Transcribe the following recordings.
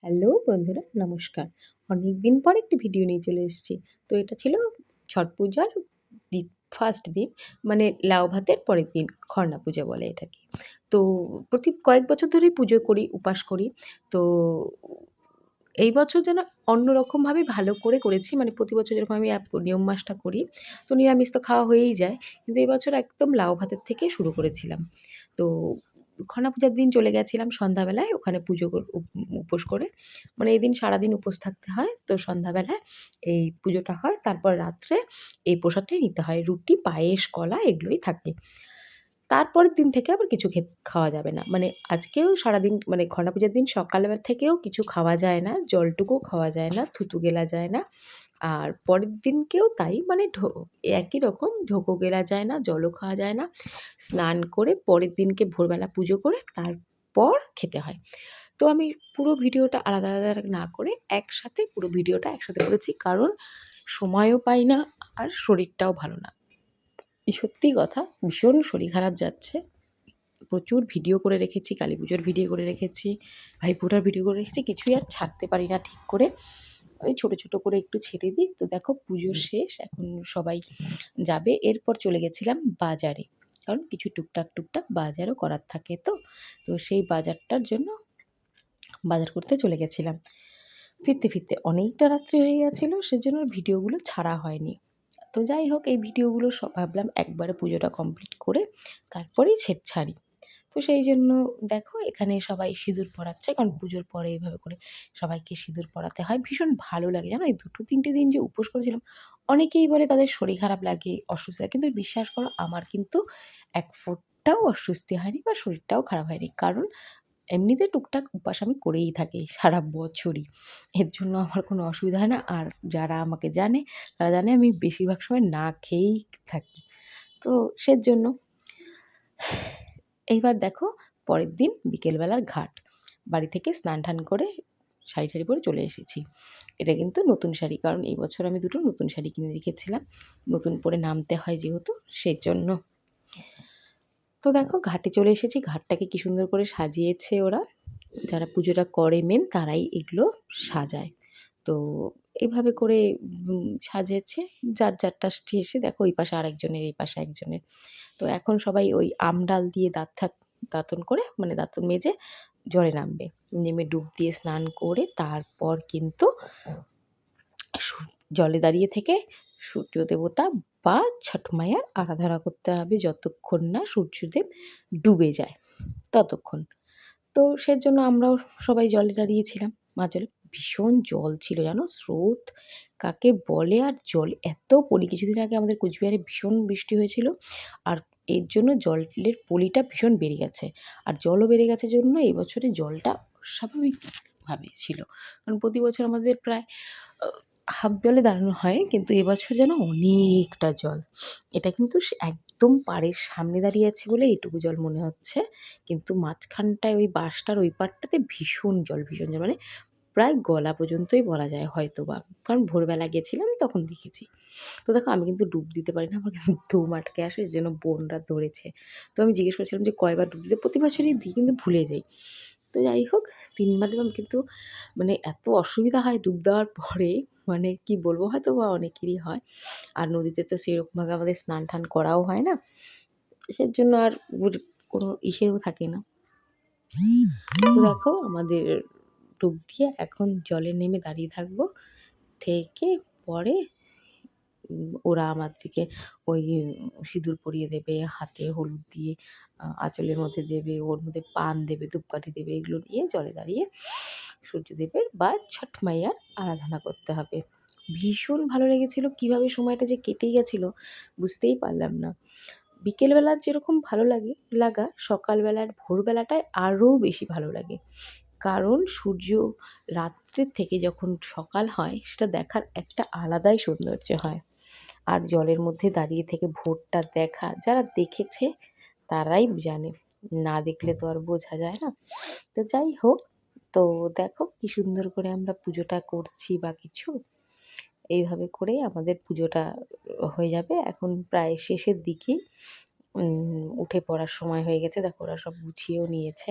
Hello বন্ধুরা, নমস্কার। অনেকদিন পর একটি ভিডিও নিয়ে চলে এসেছি। তো এটা ছিল ছট পূজার দি ফার্স্ট দিন, মানে লাউ ভাতের পরের দিন, খর্না পূজা বলে এটাকে। তো প্রতি কয়েক বছর ধরেই পুজো করি, উপাস করি। তো এই বছর যেন অন্যরকমভাবে ভালো করে করেছি। মানে প্রতি বছর যেরকম আমি নিয়ম মাসটা করি, তো নিরামিষ তো খাওয়া হয়েই যায়। কিন্তু এই বছর একদম লাউ ভাতের থেকে শুরু করেছিলাম। তো খনা পূজার দিন চলে গেছিলাম সন্ধ্যাবেলায় ওখানে পুজো উপোস করে। মানে এদিন সারাদিন উপোস থাকতে হয়। তো সন্ধ্যাবেলায় এই পুজোটা হয়। তারপর রাত্রে এই প্রসাদটাই নিতে হয়। রুটি, পায়েস, কলা এগুলোই থাকে। তারপরের দিন থেকে আবার কিছু খাওয়া যাবে না। মানে আজকেও সারাদিন, মানে খর্না পূজার দিন সকালবেলা থেকেও কিছু খাওয়া যায় না, জলটুকুও খাওয়া যায় না, থুতু গেলা যায় না। আর পরের দিনকেও তাই, মানে একই রকম ঢোকও গেলা যায় না, জলও খাওয়া যায় না। স্নান করে পরের দিনকে ভোরবেলা পুজো করে তারপর খেতে হয়। তো আমি পুরো ভিডিওটা আলাদা, আলাদা না করে একসাথে পুরো ভিডিওটা একসাথে করেছি। কারণ সময়ও পাই না আর শরীরটাও ভালো না। সত্যি কথা, ভীষণ শরীর খারাপ যাচ্ছে। প্রচুর ভিডিও করে রেখেছি, কালী পুজোর ভিডিও করে রেখেছি, ভাইফোঁটার ভিডিও করে রেখেছি, কিছুই আর ছাড়তে পারি না ঠিক করে। ওই ছোটো, ছোটো করে একটু ছেড়ে দিই। তো দেখো পুজো শেষ, এখন সবাই যাবে। এরপর চলে গেছিলাম বাজারে। কারণ কিছু টুকটাক, টুকটাক বাজারও করার থাকে তো। তো সেই বাজারটার জন্য বাজার করতে চলে গেছিলাম। ফিরতে, ফিরতে অনেকটা রাত্রি হয়ে গেছিলো, সেজন্য ভিডিওগুলো ছাড়া হয়নি। তো যাই হোক, এই ভিডিওগুলো ভাবলাম একবারে পুজোটা কমপ্লিট করে তারপরেই ছাড়ি। তো সেই জন্য দেখো এখানে সবাই সিঁদুর পরাচ্ছে, কারণ পুজোর পরে এইভাবে করে সবাইকে সিঁদুর পরাতে হয়। ভীষণ ভালো লাগে জানো, এই 2-3টে দিন যে উপোস করেছিলাম, অনেকেই বলে তাদের শরীর খারাপ লাগে, অস্বস্তি লাগে, কিন্তু বিশ্বাস করো আমার কিন্তু এক ফোঁটাও অস্বস্তি হয়নি বা শরীরটাও খারাপ হয়নি। কারণ এমনিতে টুকটাক উপাস আমি করেই থাকি সারা বছরই। এর জন্য আমার কোনো অসুবিধা হয় না। আর যারা আমাকে জানে তারা জানে আমি বেশিরভাগ সময় না খেয়েই থাকি। তো সেজন্য এইবার দেখো পরের দিন বিকেলবেলার ঘাট। বাড়ি থেকে স্নান-টান করে শাড়ি-টাড়ি পরে চলে এসেছি। এটা কিন্তু নতুন শাড়ি, কারণ এই বছর আমি 2টো নতুন শাড়ি কিনে রেখেছিলাম। নতুন পরে নামতে হয় যেহেতু, সেজন্য। তো দেখো ঘাটে চলে এসেছি। ঘাটটাকে কি সুন্দর করে সাজিয়েছে ওরা। যারা পুজোটা করে মেন তারাই এগুলো সাজায়। তো এভাবে করে সাজিয়েছে। যার যারটা এসে দেখো ওই পাশে আরেকজনের, এই পাশে একজনের। তো এখন সবাই ওই আমডাল দিয়ে দাঁতন করে, মানে দাঁতন মেজে জলে নামবে। নেমে ডুব দিয়ে স্নান করে তারপর কিন্তু জলে দাঁড়িয়ে থেকে সূর্য দেবতা বা ছট মাইয়ার আরাধনা করতে হবে যতক্ষণ না সূর্যদেব ডুবে যায় ততক্ষণ। তো সেজন্য আমরাও সবাই জলে দাঁড়িয়েছিলাম। মাঝ জলে ভীষণ জল ছিল জানো, স্রোত কাকে বলে! আর জল এত পলি, কিছুদিন আগে আমাদের কোচবিহারে ভীষণ বৃষ্টি হয়েছিল। আর এর জন্য জলের পলিটা ভীষণ বেড়ে গেছে। আর জলও বেড়ে গেছে জন্য এই বছরে জলটা অস্বাভাবিকভাবে ছিল। কারণ প্রতি বছর আমাদের প্রায় হাফ জলে দাঁড়ানো হয়, কিন্তু এবছর যেন অনেকটা জল। এটা কিন্তু একদম পাড়ের সামনে দাঁড়িয়ে আছি বলে এইটুকু জল মনে হচ্ছে। কিন্তু মাঝখানটায় ওই বাসটার ওই পাড়টাতে ভীষণ জল, ভীষণ জল, মানে প্রায় গলা পর্যন্তই বলা যায় হয়তোবা। কারণ ভোরবেলা গেছিলাম তখন দেখেছি। তো দেখো আমি কিন্তু ডুব দিতে পারি না, আমার কিন্তু দম আটকে আসে, সেজন্য বোনরা ধরেছে। তো আমি জিজ্ঞেস করছিলাম যে কয়বার ডুব দিতে, প্রতি বছরই দিই কিন্তু ভুলে যাই। তো যাই হোক 3 বার দিলাম, কিন্তু মানে এত অসুবিধা হয় ডুব দেওয়ার পরে, মানে কি বলবো, হয়তোবা অনেকেরই হয়। আর নদীতে তো সেরকমভাবে আমাদের স্নান-টান করাও হয় না। সেজন্য আর কোনো ইসেও থাকে না। তো দেখো আমাদের ডুব দিয়ে এখন জলে নেমে দাঁড়িয়ে থাকবো। থেকে পরে ওরা আমাদেরকে ওই সিঁদুর পরিয়ে দেবে, হাতে হলুদ দিয়ে আঁচলের মধ্যে দেবে, ওর মধ্যে পান দেবে, ধূপকাঠি দেবে। এগুলো নিয়ে জলে দাঁড়িয়ে সূর্যদেবের বা ছট মাইয়ার আরাধনা করতে হবে। ভীষণ ভালো লেগেছিল, কীভাবে সময়টা যে কেটে গেছিলো বুঝতেই পারলাম না। বিকেলবেলার যেরকম ভালো লাগা সকালবেলার ভোরবেলাটায় আরও বেশি ভালো লাগে। কারণ সূর্য রাত্রের থেকে যখন সকাল হয় সেটা দেখার একটা আলাদাই সৌন্দর্য হয়। আর জলের মধ্যে দাঁড়িয়ে থেকে ভোরটা দেখা, যারা দেখেছে তারাই জানে, না দেখলে তো আর বোঝা যায় না। তো যাই হোক, তো দেখো কি সুন্দর করে আমরা পুজোটা করছি বা কিছু। এইভাবে করেই আমাদের পুজোটা হয়ে যাবে। এখন প্রায় শেষের দিকেই উঠে পড়ার সময় হয়ে গেছে। দেখো ওরা সব গুছিয়েও নিয়েছে।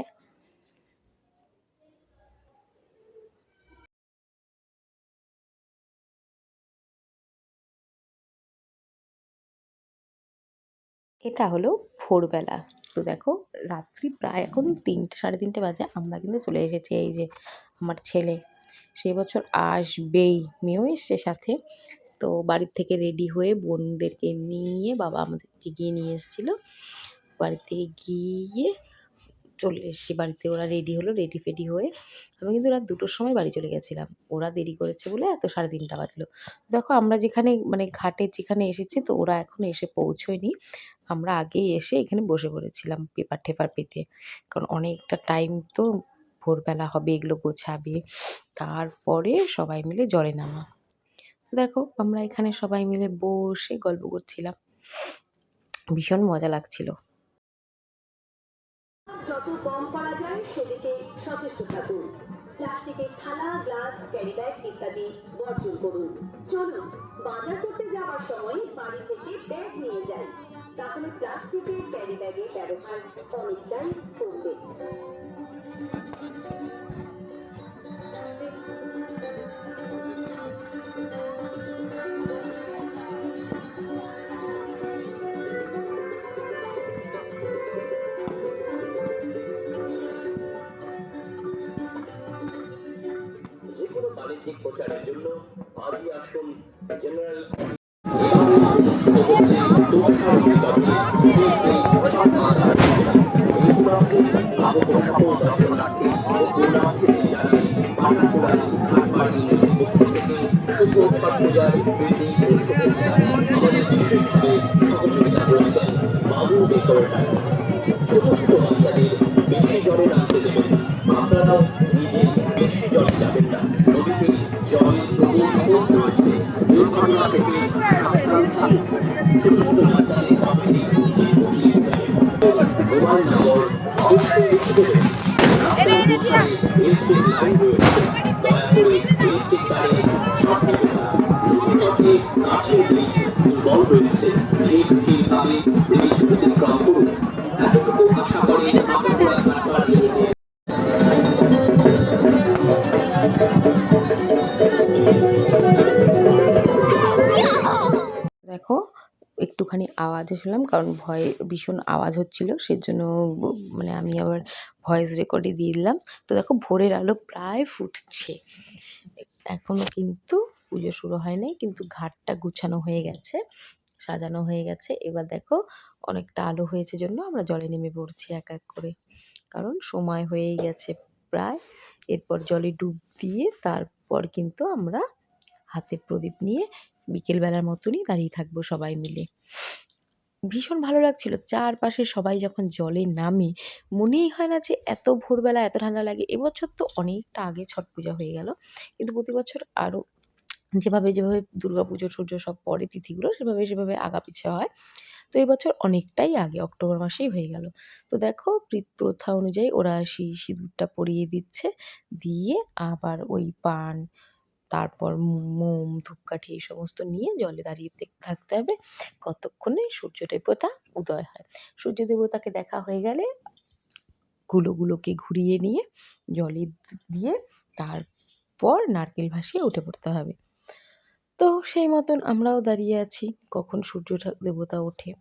এটা হলো ভোরবেলা। তো দেখো রাত্রি প্রায় এখন ৩টে ৩:৩০ বাজে। আমরা কিন্তু চলে এসেছি। এই যে আমার ছেলে, সে এবছর আসবেই। মেয়েও এসছে সাথে। তো বাড়ির থেকে রেডি হয়ে বোনদেরকে নিয়ে বাবা আমাদেরকে গিয়ে নিয়ে এসেছিলো। বাড়ি থেকে গিয়ে চলে এসেছি বাড়িতে। ওরা রেডি হলো, রেডি ফেডি হয়ে আমি কিন্তু রাত ২টোর সময় বাড়ি চলে গেছিলাম। ওরা দেরি করেছে বলে এত ৩:৩০ বাজলো। দেখো আমরা যেখানে মানে ঘাটে যেখানে এসেছি, তো ওরা এখনো এসে পৌঁছয়নি। আমরা আগেই এসে এখানে বসে পড়েছিলাম পেপার টেপার পেতে। কারণ অনেকটা টাইম তো, ভোরবেলা হবে, এগুলো গোছাবে। তারপরে সবাই মিলে জলে নামা। দেখো আমরা এখানে সবাই মিলে বসে গল্প করছিলাম। ভীষণ মজা লাগছিল। যত কম করা যায় সেদিকে সচেষ্ট থাকুন। প্লাস্টিকের থালা, গ্লাস, ক্যারি ব্যাগ ইত্যাদি বর্জন করুন। চলুন বাজার করতে যাওয়ার সময় বাড়ি থেকে ব্যাগ নিয়ে যাই, তাহলে প্লাস্টিকের ক্যারি ব্যাগের ব্যবহার অনেকটাই কমবে। যেকোনো বাণিজ্যিক প্রচারের জন্য আজই আসুন জেনারেল সহযোগিতা করছেন বাবু ডেকোরেটার। ছোট ছোট বাচ্চাদের বেশি জলে নামতে দেবেন। আপনারাও নিজে বেশি জলে যাবেন না। নদীতে জলের প্রবল স্রোত রয়েছে। দুর্ঘটনা থেকে সাবধান থাকুন। ছোট ছোট বাচ্চাদের পাশে মোবাইল নম্বর অবশ্যই লিখে দেবেন। রাস্তার দুধারে ইলেকট্রিক লাইন রয়েছে। দয়া করে ইলেকট্রিক তারে সাবধানতা। নদীপথে কাঠের ব্রিজ দুর্বল রয়েছে। ব্রিজ ঠিকভাবে ব্রিজ অতিক্রম করুন। এতটুকু আশা করেন আপনারা ঘাটপাড় লিমিটেড। দেখো একটুখানি আওয়াজে শুনলাম, কারণ ভয়ে ভীষণ আওয়াজ হচ্ছিল, সেজন্য মানে আমি আবার ভয়েস রেকর্ডই দিয়ে দিলাম। তো দেখো ভোরের আলো প্রায় ফুটছে। এখনো কিন্তু পুজো শুরু হয় নাই, কিন্তু ঘাটটা গুছানো হয়ে গেছে, সাজানো হয়ে গেছে। এবার দেখো অনেকটা আলো হয়েছে জন্য আমরা জলে নেমে পড়ছি এক এক করে, কারণ সময় হয়েই গেছে প্রায়। এরপর জলে ডুব দিয়ে তারপর কিন্তু আমরা হাতে প্রদীপ নিয়ে বিকেলবেলার মতনই দাঁড়িয়ে থাকবো সবাই মিলে। ভীষণ ভালো লাগছিল। চারপাশে সবাই যখন জলে নামে, মনেই হয় না যে এত ভোরবেলা এত ঠান্ডা লাগে। এবছর তো অনেকটা আগে ছট পূজা হয়ে গেল, কিন্তু প্রতি বছর আরও যেভাবে দুর্গাপুজো টুজো সব পরে তিথিগুলো সেভাবে আগাপিছে হয়। তো এবছর অনেকটাই আগে, অক্টোবর মাসেই হয়ে গেল। তো দেখো প্রথা অনুযায়ী ওরা সিঁদুরটা পরিয়ে দিচ্ছে, দিয়ে আবার ওই পান, তারপর মোম, ধূপকাঠি এই সমস্ত নিয়ে জলে দাঁড়িয়ে থাকতে হবে কতক্ষণে সূর্য দেবতা উদয় হয়। সূর্য দেবতাকে দেখা হয়ে গেলে গুলোকে ঘুরিয়ে নিয়ে জলে দিয়ে তারপর নারকেল ভাসিয়ে উঠে পড়তে হবে। তো সেই মতন আমরাও দাঁড়িয়ে আছি কখন সূর্য দেবতা ওঠে।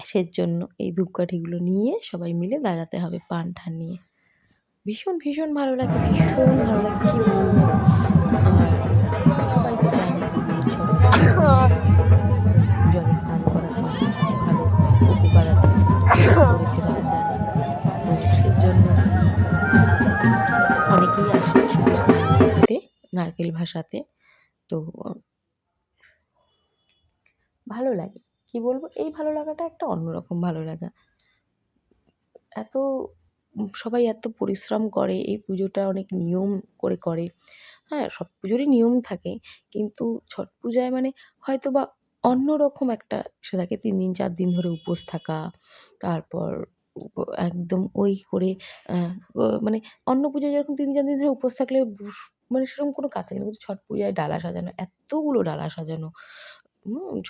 সেজন্য এই ধূপকাঠিগুলো নিয়ে সবাই মিলে দাঁড়াতে হবে পান ঠান নিয়ে। ভীষণ ভালো লাগে, ভীষণ ভালো লাগে, কী বলবো। আর সবাই তো জানে যে ছট জলে স্নান করাটা ভালো, উপকার আছে, করেছে তারা জানে। তো সেজন্য অনেকেই আসে শুধু স্নান করতে, নারকেল ভাসাতে। তো ভালো লাগে, কী বলবো, এই ভালো লাগাটা একটা অন্যরকম ভালো লাগা। এত সবাই এত পরিশ্রম করে, এই পুজোটা অনেক নিয়ম করে করে। হ্যাঁ, সব পুজোরই নিয়ম থাকে, কিন্তু ছট পূজায় মানে হয়তো বা অন্যরকম একটা সে থাকে। ৩ দিন ৪ দিন ধরে উপোস থাকা, তারপর একদম ওই করে মানে অন্য পুজোয় যেরকম ৩ ৪ দিন ধরে উপোস থাকলে মানে সেরকম কোনো কাজ থাকে না, কিন্তু ছট পূজায় ডালা সাজানো, এতগুলো ডালা সাজানো,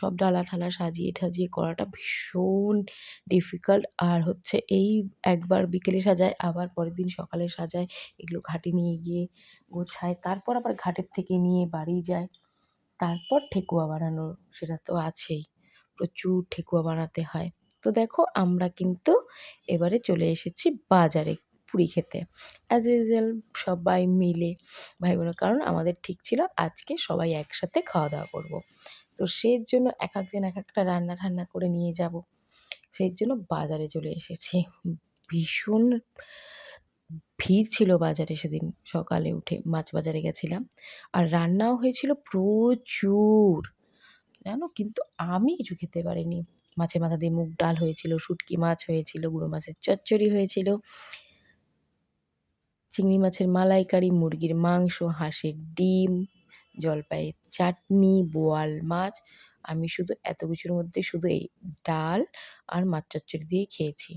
সব ডালা ঠালা সাজিয়ে ঠাজিয়ে করাটা ভীষণ ডিফিকাল্ট। আর হচ্ছে এই একবার বিকেলে সাজায়, আবার পরের দিন সকালে সাজায়, এগুলো ঘাটে নিয়ে গিয়ে গোছায়, তারপর আবার ঘাটের থেকে নিয়ে বাড়ি যায়, তারপর ঠেকুয়া বানানো, সেটা তো আছেই। প্রচুর ঠেকুয়া বানাতে হয়। তো দেখো আমরা কিন্তু এবারে চলে এসেছি বাজারে পুরি খেতে। অ্যাজ ইউজুয়াল সবাই মিলে ভাই বোনের, কারণ আমাদের ঠিক ছিল আজকে সবাই একসাথে খাওয়া দাওয়া করব। তো সেই জন্য এক একজন এক একটা রান্না ঠান্না করে নিয়ে যাব। সেই জন্য বাজারে চলে এসেছি। ভীষণ ভিড় ছিল বাজারে সেদিন। সকালে উঠে মাছ বাজারে গেছিলাম, আর রান্নাও হয়েছিল প্রচুর, জানো, কিন্তু আমি কিছু খেতে পারিনি। মাছের মাথা দিয়ে মুগ ডাল হয়েছিল, শুটকি মাছ হয়েছিল, গুঁড়ো মাছের চচ্চড়ি হয়েছিল, চিংড়ি মাছের মালাইকারি, মুরগির মাংস, হাঁসের ডিম, জলপাইয়ের চাটনি, বোয়াল মাছ। আমি শুধু এত কিছুর মধ্যে শুধু এই ডাল আর মাছ চচ্চড়ি দিয়ে খেয়েছি,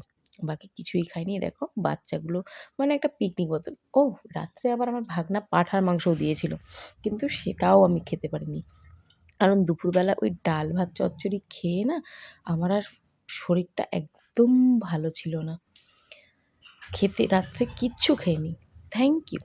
বাকি কিছুই খাইনি। দেখো বাচ্চাগুলো মানে একটা পিকনিক মতো। ও, রাত্রে আবার আমার ভাগনা পাঁঠার মাংসও দিয়েছিল, কিন্তু সেটাও আমি খেতে পারিনি, কারণ দুপুরবেলা ওই ডাল ভাত চচ্চড়ি খেয়ে না আমার আর শরীরটা একদম ভালো ছিল না। খেতে রাত্রে কিচ্ছু খাইনি। Thank you.